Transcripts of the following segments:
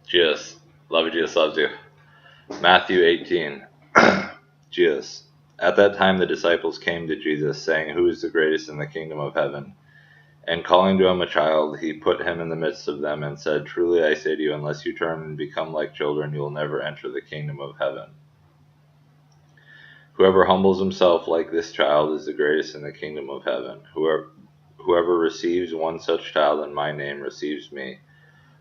Jesus. Love you, Jesus loves you. Matthew 18. Jesus. At that time the disciples came to Jesus, saying, Who is the greatest in the kingdom of heaven? And calling to him a child, he put him in the midst of them, and said, Truly I say to you, unless you turn and become like children, you will never enter the kingdom of heaven. Whoever humbles himself like this child is the greatest in the kingdom of heaven. Whoever receives one such child in my name receives me.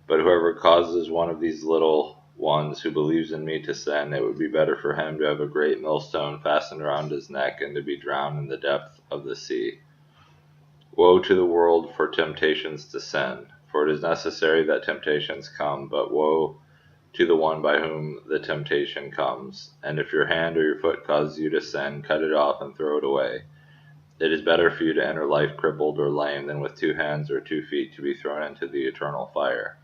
But whoever causes one of these little ones who believes in me to sin, it would be better for him to have a great millstone fastened around his neck and to be drowned in the depth of the sea. Woe to the world for temptations to sin, for it is necessary that temptations come, but woe to the one by whom the temptation comes. And if your hand or your foot causes you to sin, cut it off and throw it away. It is better for you to enter life crippled or lame than with 2 hands or 2 feet to be thrown into the eternal fire.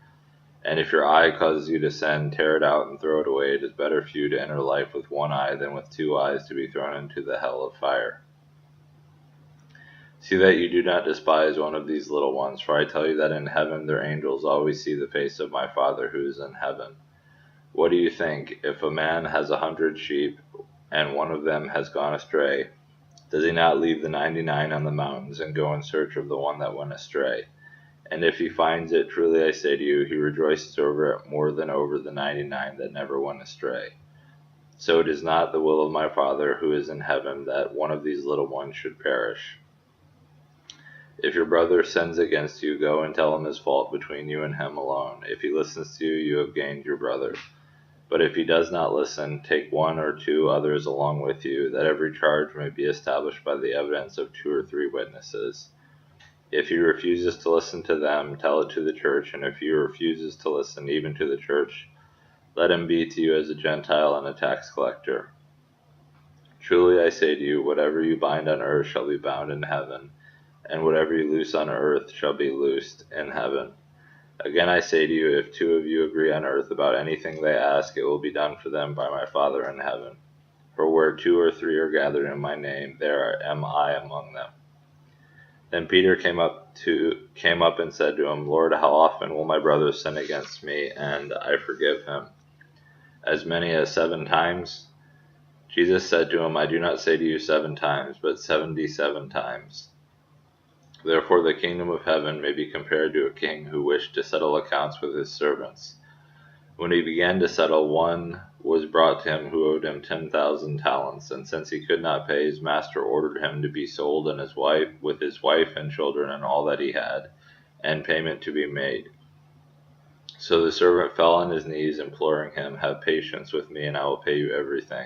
And if your eye causes you to sin, tear it out and throw it away. It is better for you to enter life with 1 eye than with 2 eyes to be thrown into the hell of fire. See that you do not despise one of these little ones, for I tell you that in heaven their angels always see the face of my Father who is in heaven. What do you think? If a man has 100 sheep, and one of them has gone astray, does he not leave the 99 on the mountains and go in search of the one that went astray? And if he finds it, truly I say to you, he rejoices over it more than over the 99 that never went astray. So it is not the will of my Father who is in heaven that one of these little ones should perish. If your brother sins against you, go and tell him his fault between you and him alone. If he listens to you, you have gained your brother. But if he does not listen, take 1 or 2 others along with you, that every charge may be established by the evidence of 2 or 3 witnesses. If he refuses to listen to them, tell it to the church, and if he refuses to listen even to the church, let him be to you as a Gentile and a tax collector. Truly I say to you, whatever you bind on earth shall be bound in heaven, and whatever you loose on earth shall be loosed in heaven. Again I say to you, if 2 of you agree on earth about anything they ask, it will be done for them by my Father in heaven. For where 2 or 3 are gathered in my name, there am I among them. Then Peter came up and said to him, Lord, how often will my brother sin against me, and I forgive him? As many as 7 times? Jesus said to him, I do not say to you 7 times, but 77 times. Therefore the kingdom of heaven may be compared to a king who wished to settle accounts with his servants. When he began to settle, one was brought to him who owed him 10,000 talents, and since he could not pay, his master ordered him to be sold, and with his wife and children and all that he had, and payment to be made. So the servant fell on his knees, imploring him, Have patience with me, and I will pay you everything.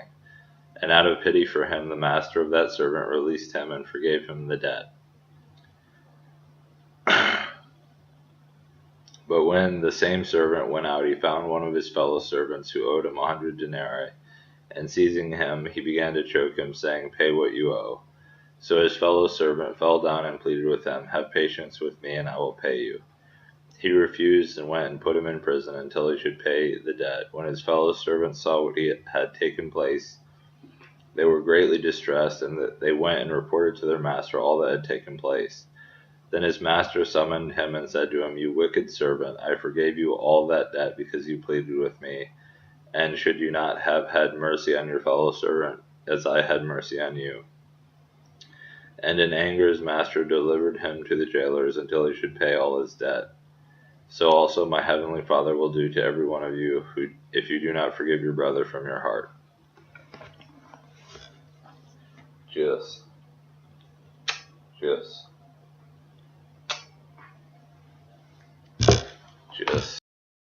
And out of pity for him, the master of that servant released him and forgave him the debt. But when the same servant went out, he found one of his fellow servants who owed him 100 denarii, and seizing him, he began to choke him, saying, Pay what you owe. So his fellow servant fell down and pleaded with him, Have patience with me, and I will pay you. He refused and went and put him in prison until he should pay the debt. When his fellow servants saw what had taken place, they were greatly distressed, and they went and reported to their master all that had taken place. Then his master summoned him and said to him, You wicked servant, I forgave you all that debt because you pleaded with me. And should you not have had mercy on your fellow servant, as I had mercy on you? And in anger his master delivered him to the jailers until he should pay all his debt. So also my heavenly Father will do to every one of you if you do not forgive your brother from your heart. Jesus. Jesus.